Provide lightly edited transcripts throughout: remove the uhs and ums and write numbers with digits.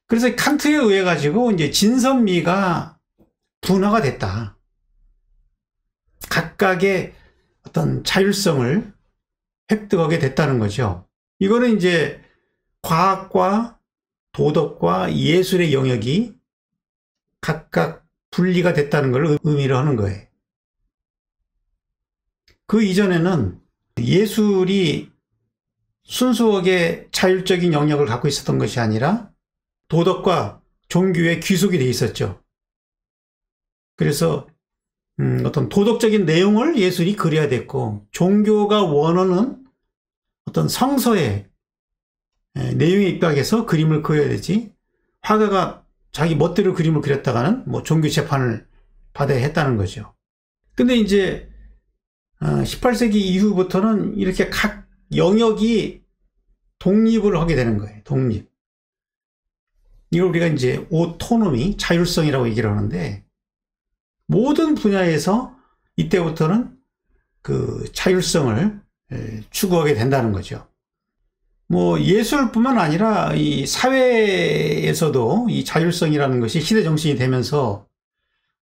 그래서 칸트에 의해 가지고 이제 진선미가 분화가 됐다. 각각의 어떤 자율성을 획득하게 됐다는 거죠. 이거는 이제 과학과 도덕과 예술의 영역이 각각 분리가 됐다는 걸 의미를 하는 거예요. 그 이전에는 예술이 순수하게 자율적인 영역을 갖고 있었던 것이 아니라 도덕과 종교에 귀속이 돼 있었죠. 그래서 어떤 도덕적인 내용을 예술이 그려야 됐고, 종교가 원하는 어떤 성서의 내용에 입각해서 그림을 그려야 되지, 화가가 자기 멋대로 그림을 그렸다가는 뭐 종교 재판을 받아야 했다는 거죠. 근데 이제 18세기 이후부터는 이렇게 각 영역이 독립을 하게 되는 거예요. 독립. 이걸 우리가 이제 오토노미, 자율성이라고 얘기를 하는데, 모든 분야에서 이때부터는 그 자율성을 추구하게 된다는 거죠. 뭐 예술뿐만 아니라 이 사회에서도 이 자율성이라는 것이 시대 정신이 되면서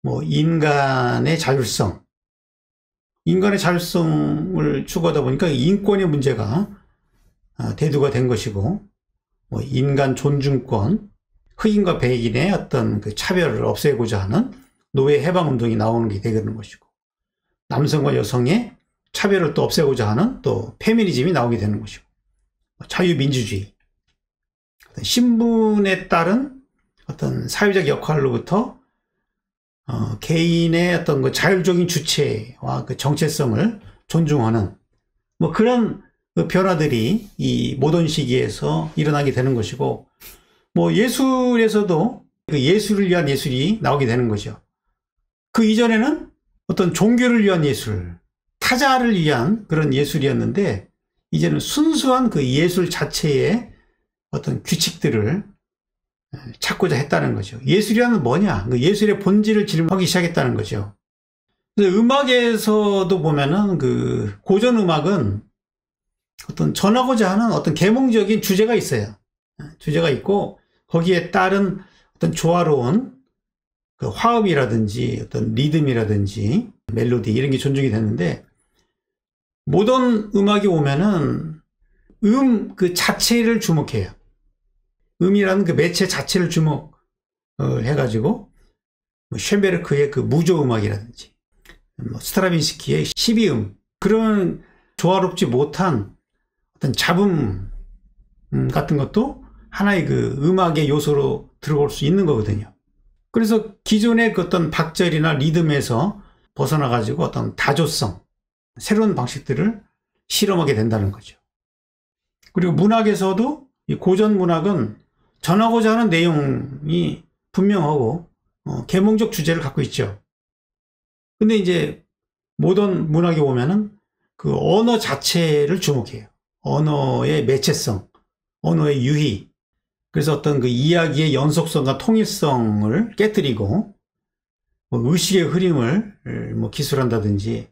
뭐 인간의 자율성을 추구하다 보니까 인권의 문제가 대두가 된 것이고, 뭐 인간 존중권, 흑인과 백인의 어떤 그 차별을 없애고자 하는 노예 해방 운동이 나오는 게 되는 것이고, 남성과 여성의 차별을 또 없애고자 하는 또 페미니즘이 나오게 되는 것이고, 자유민주주의, 신분에 따른 어떤 사회적 역할로부터 개인의 어떤 그 자율적인 주체와 그 정체성을 존중하는 뭐 그런 그 변화들이 이 모던 시기에서 일어나게 되는 것이고, 뭐 예술에서도 그 예술을 위한 예술이 나오게 되는 거죠. 그 이전에는 어떤 종교를 위한 예술, 타자를 위한 그런 예술이었는데, 이제는 순수한 그 예술 자체의 어떤 규칙들을 찾고자 했다는 거죠. 예술이란 뭐냐? 그 예술의 본질을 질문하기 시작했다는 거죠. 그래서 음악에서도 보면은 그 고전 음악은 어떤 전하고자 하는 어떤 계몽적인 주제가 있어요. 주제가 있고, 거기에 따른 어떤 조화로운 그 화음이라든지 어떤 리듬이라든지 멜로디 이런 게 존중이 되는데, 모던 음악이 오면은 그 자체를 주목해요. 음이라는 그 매체 자체를 주목해가지고, 뭐 쇤베르크의 그 무조 음악이라든지, 뭐 스트라빈스키의 12음, 그런 조화롭지 못한 어떤 잡음 같은 것도 하나의 그 음악의 요소로 들어올 수 있는 거거든요. 그래서 기존의 그 어떤 박자리나 리듬에서 벗어나가지고 어떤 다조성, 새로운 방식들을 실험하게 된다는 거죠. 그리고 문학에서도 이 고전 문학은 전하고자 하는 내용이 분명하고 계몽적 주제를 갖고 있죠. 근데 이제 모던 문학에 오면은 그 언어 자체를 주목해요. 언어의 매체성, 언어의 유희. 그래서 어떤 그 이야기의 연속성과 통일성을 깨뜨리고, 뭐 의식의 흐름을 뭐 기술한다든지,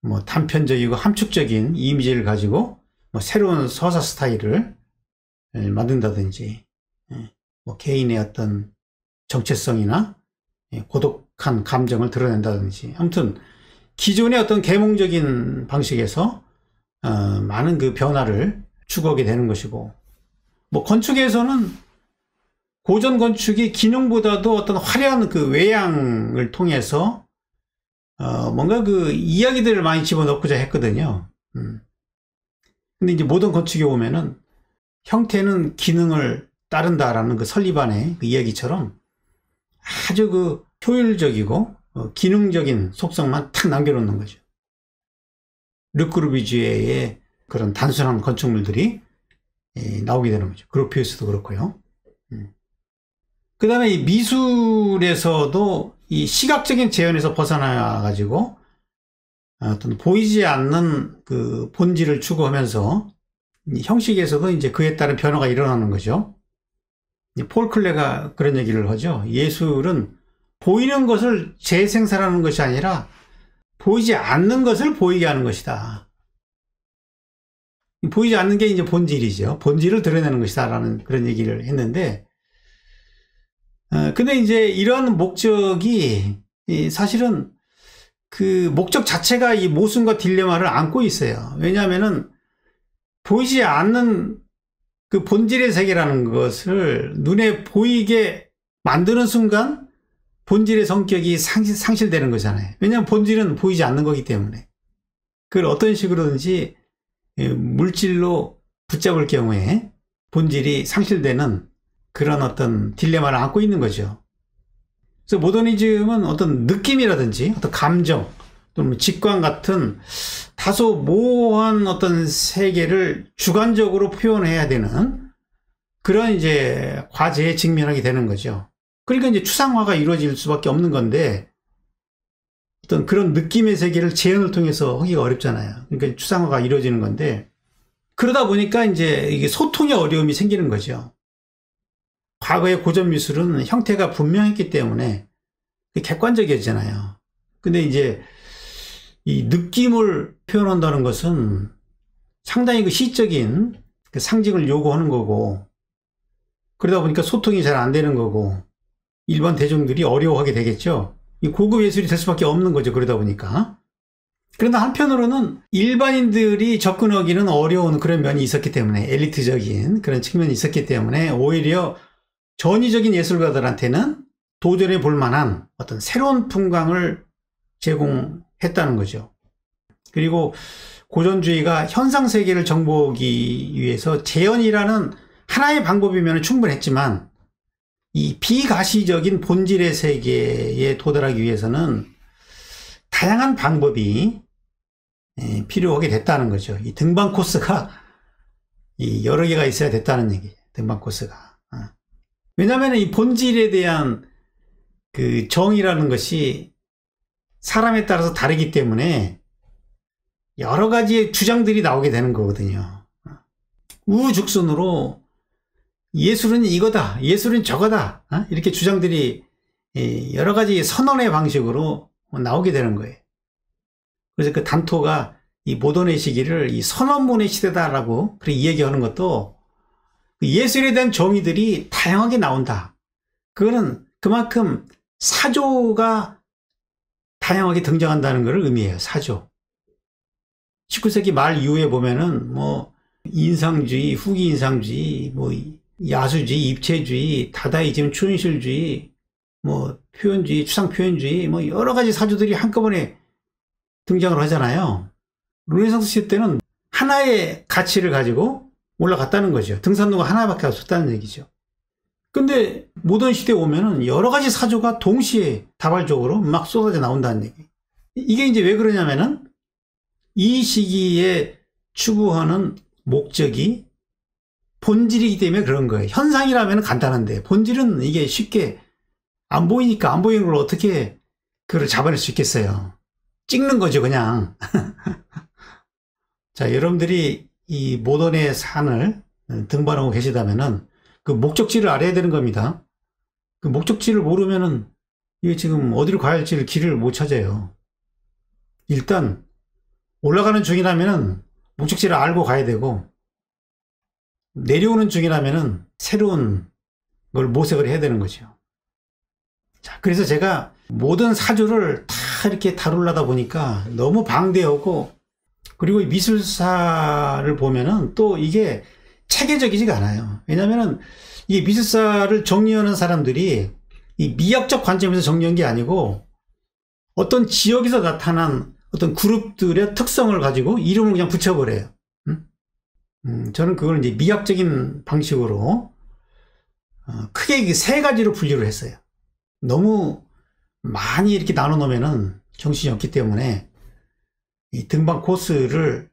뭐 단편적이고 함축적인 이미지를 가지고 뭐 새로운 서사 스타일을 만든다든지, 뭐 개인의 어떤 정체성이나 고독한 감정을 드러낸다든지, 아무튼 기존의 어떤 계몽적인 방식에서 많은 그 변화를 추구하게 되는 것이고, 뭐 건축에서는 고전 건축이 기능보다도 어떤 화려한 그 외양을 통해서 뭔가 그 이야기들을 많이 집어넣고자 했거든요. 근데 이제 모던 건축에 오면은 형태는 기능을 따른다라는 그 설리반의 그 이야기처럼 아주 그 효율적이고 기능적인 속성만 탁 남겨놓는 거죠. 르크루비지에의 그런 단순한 건축물들이 나오게 되는 거죠. 그로피우스도 그렇고요. 그 다음에 이 미술에서도 이 시각적인 재현에서 벗어나 가지고 어떤 보이지 않는 그 본질을 추구하면서 형식에서도 이제 그에 따른 변화가 일어나는 거죠. 폴 클레가 그런 얘기를 하죠. 예술은 보이는 것을 재생산하는 것이 아니라 보이지 않는 것을 보이게 하는 것이다. 보이지 않는 게 이제 본질이죠. 본질을 드러내는 것이다 라는 그런 얘기를 했는데, 근데 이제 이런 목적이 사실은 그 목적 자체가 이 모순과 딜레마를 안고 있어요. 왜냐하면은 보이지 않는 그 본질의 세계라는 것을 눈에 보이게 만드는 순간 본질의 성격이 상실되는 거잖아요. 왜냐하면 본질은 보이지 않는 거기 때문에. 그걸 어떤 식으로든지 물질로 붙잡을 경우에 본질이 상실되는 그런 어떤 딜레마를 안고 있는 거죠. 그래서 모더니즘은 어떤 느낌이라든지 어떤 감정 또는 직관 같은 다소 모호한 어떤 세계를 주관적으로 표현해야 되는 그런 이제 과제에 직면하게 되는 거죠. 그러니까 이제 추상화가 이루어질 수밖에 없는 건데 어떤 그런 느낌의 세계를 재현을 통해서 하기가 어렵잖아요. 그러니까 추상화가 이루어지는 건데 그러다 보니까 이제 이게 소통의 어려움이 생기는 거죠. 과거의 고전 미술은 형태가 분명했기 때문에 객관적이었잖아요. 근데 이제 이 느낌을 표현한다는 것은 상당히 그 시적인 그 상징을 요구하는 거고 그러다 보니까 소통이 잘 안 되는 거고 일반 대중들이 어려워하게 되겠죠. 이 고급 예술이 될 수밖에 없는 거죠. 그러다 보니까. 그러나 한편으로는 일반인들이 접근하기는 어려운 그런 면이 있었기 때문에 엘리트적인 그런 측면이 있었기 때문에 오히려 전위적인 예술가들한테는 도전해 볼 만한 어떤 새로운 풍광을 제공했다는 거죠. 그리고 고전주의가 현상세계를 정복하기 위해서 재현이라는 하나의 방법이면 충분했지만 이 비가시적인 본질의 세계에 도달하기 위해서는 다양한 방법이 필요하게 됐다는 거죠. 이 등반 코스가 여러 개가 있어야 됐다는 얘기예요. 등반 코스가. 왜냐하면 이 본질에 대한 그 정의라는 것이 사람에 따라서 다르기 때문에 여러 가지의 주장들이 나오게 되는 거거든요. 우후죽순으로 예술은 이거다, 예술은 저거다, 이렇게 주장들이 여러 가지 선언의 방식으로 나오게 되는 거예요. 그래서 그 단토가 이 모던의 시기를 이 선언문의 시대다라고 그렇게 이야기하는 것도 예술에 대한 정의들이 다양하게 나온다. 그거는 그만큼 사조가 다양하게 등장한다는 것을 의미해요. 사조. 19세기 말 이후에 보면은 뭐 인상주의, 후기 인상주의, 뭐 야수주의, 입체주의, 다다이즘, 춘실주의, 뭐 표현주의, 추상 표현주의, 뭐 여러 가지 사조들이 한꺼번에 등장을 하잖아요. 르네상스 시대 때는 하나의 가치를 가지고 올라갔다는 거죠. 등산로가 하나밖에 없었다는 얘기죠. 근데 모던 시대에 오면은 여러 가지 사조가 동시에 다발적으로 막 쏟아져 나온다는 얘기. 이게 이제 왜 그러냐면은 이 시기에 추구하는 목적이 본질이기 때문에 그런 거예요. 현상이라면 간단한데 본질은 이게 쉽게 안 보이니까 안 보이는 걸 어떻게 그걸 잡아낼 수 있겠어요. 찍는 거죠, 그냥. 자, 여러분들이 이 모던의 산을 등반하고 계시다면은 그 목적지를 알아야 되는 겁니다. 그 목적지를 모르면은 이게 지금 어디로 가야 할지를 길을 못 찾아요. 일단 올라가는 중이라면은 목적지를 알고 가야 되고 내려오는 중이라면은 새로운 걸 모색을 해야 되는 거죠. 자, 그래서 제가 모든 사조를 다 이렇게 다루려다 보니까 너무 방대하고 그리고 이 미술사를 보면은 또 이게 체계적이지가 않아요. 왜냐면은 이 미술사를 정리하는 사람들이 이 미학적 관점에서 정리한 게 아니고 어떤 지역에서 나타난 어떤 그룹들의 특성을 가지고 이름을 그냥 붙여버려요. 저는 그걸 이제 미학적인 방식으로 크게 세 가지로 분류를 했어요. 너무 많이 이렇게 나눠 놓으면은 정신이 없기 때문에 이 등반 코스를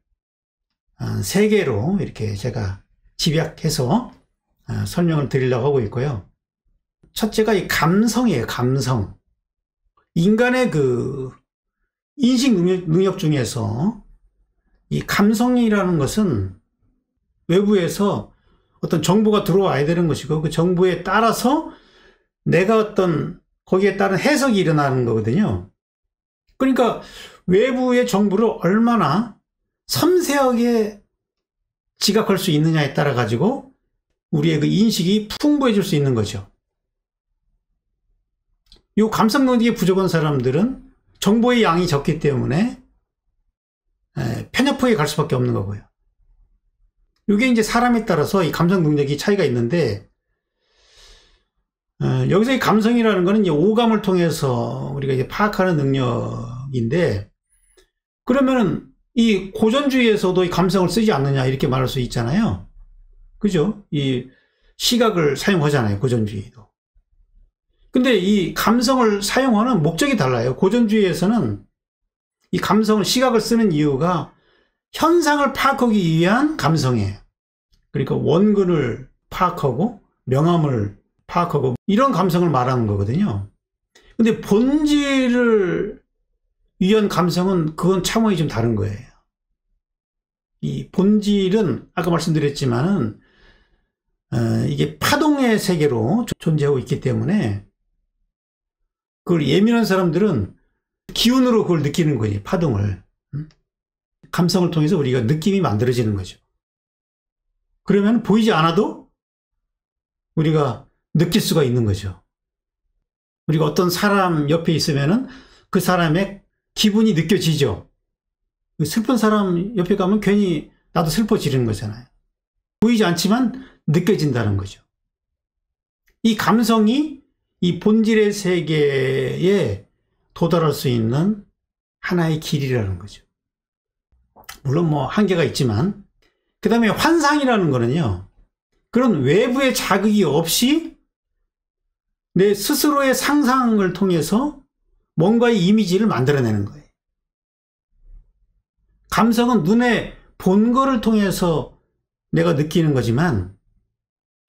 세 개로 이렇게 제가 집약해서 설명을 드리려고 하고 있고요. 첫째가 이 감성이에요. 감성. 인간의 그 인식 능력 중에서 이 감성이라는 것은 외부에서 어떤 정보가 들어와야 되는 것이고 그 정보에 따라서 내가 어떤 거기에 따른 해석이 일어나는 거거든요. 그러니까 외부의 정보를 얼마나 섬세하게 지각할 수 있느냐에 따라 가지고 우리의 그 인식이 풍부해질 수 있는 거죠. 요 감성 능력이 부족한 사람들은 정보의 양이 적기 때문에 편협하게 갈 수밖에 없는 거고요. 이게 이제 사람에 따라서 이 감성 능력이 차이가 있는데, 여기서 이 감성이라는 거는 이제 오감을 통해서 우리가 이제 파악하는 능력인데, 그러면은 이 고전주의에서도 이 감성을 쓰지 않느냐 이렇게 말할 수 있잖아요. 그죠? 이 시각을 사용하잖아요, 고전주의도. 근데 이 감성을 사용하는 목적이 달라요. 고전주의에서는 이 감성을, 시각을 쓰는 이유가 현상을 파악하기 위한 감성이에요. 그러니까 원근을 파악하고 명암을 파악하고 이런 감성을 말하는 거거든요. 근데 본질을 위한 감성은 그건 차원이 좀 다른 거예요. 이 본질은 아까 말씀드렸지만은 이게 파동의 세계로 존재하고 있기 때문에 그걸 예민한 사람들은 기운으로 그걸 느끼는 거지, 파동을. 감성을 통해서 우리가 느낌이 만들어지는 거죠. 그러면 보이지 않아도 우리가 느낄 수가 있는 거죠. 우리가 어떤 사람 옆에 있으면은 그 사람의 기분이 느껴지죠. 슬픈 사람 옆에 가면 괜히 나도 슬퍼지는 거잖아요. 보이지 않지만 느껴진다는 거죠. 이 감성이 이 본질의 세계에 도달할 수 있는 하나의 길이라는 거죠. 물론 뭐 한계가 있지만, 그 다음에 환상이라는 거는요, 그런 외부의 자극이 없이 내 스스로의 상상을 통해서 뭔가의 이미지를 만들어내는 거예요. 감성은 눈에 본 거를 통해서 내가 느끼는 거지만,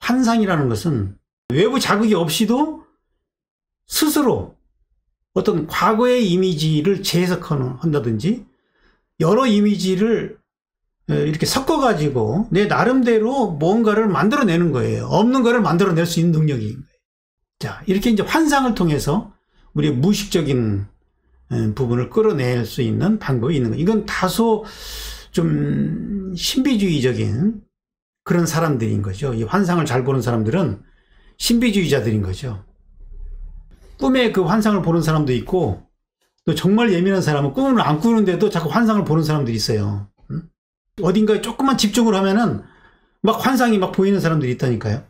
환상이라는 것은 외부 자극이 없이도 스스로 어떤 과거의 이미지를 재해석한다든지 여러 이미지를 이렇게 섞어가지고 내 나름대로 뭔가를 만들어내는 거예요. 없는 거를 만들어낼 수 있는 능력인 거예요. 자, 이렇게 이제 환상을 통해서 우리의 무의식적인 부분을 끌어낼 수 있는 방법이 있는 거예요. 이건 다소 좀 신비주의적인 그런 사람들인 거죠. 이 환상을 잘 보는 사람들은 신비주의자들인 거죠. 꿈에 그 환상을 보는 사람도 있고, 또 정말 예민한 사람은 꿈을 안 꾸는데도 자꾸 환상을 보는 사람들이 있어요. 어딘가에 조금만 집중을 하면은 막 환상이 막 보이는 사람들이 있다니까요.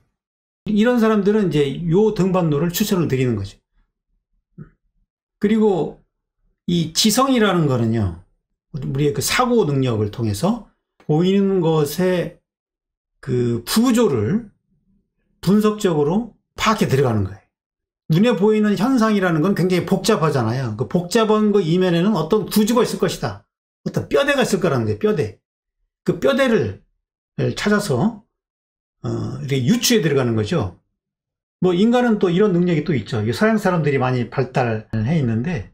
이런 사람들은 이제 요 등반로를 추천을 드리는 거죠. 그리고 이 지성이라는 거는요, 우리의 그 사고 능력을 통해서 보이는 것의 그 구조를 분석적으로 파악해 들어가는 거예요. 눈에 보이는 현상이라는 건 굉장히 복잡하잖아요. 그 복잡한 그 이면에는 어떤 구조가 있을 것이다. 어떤 뼈대가 있을 거라는 거예요, 뼈대. 그 뼈대를 찾아서, 이렇게 유추해 들어가는 거죠. 뭐, 인간은 또 이런 능력이 또 있죠. 서양 사람들이 많이 발달해 있는데.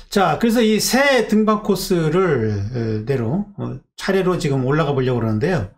자, 그래서 이 새 등반 코스를, 대로, 차례로 지금 올라가 보려고 그러는데요.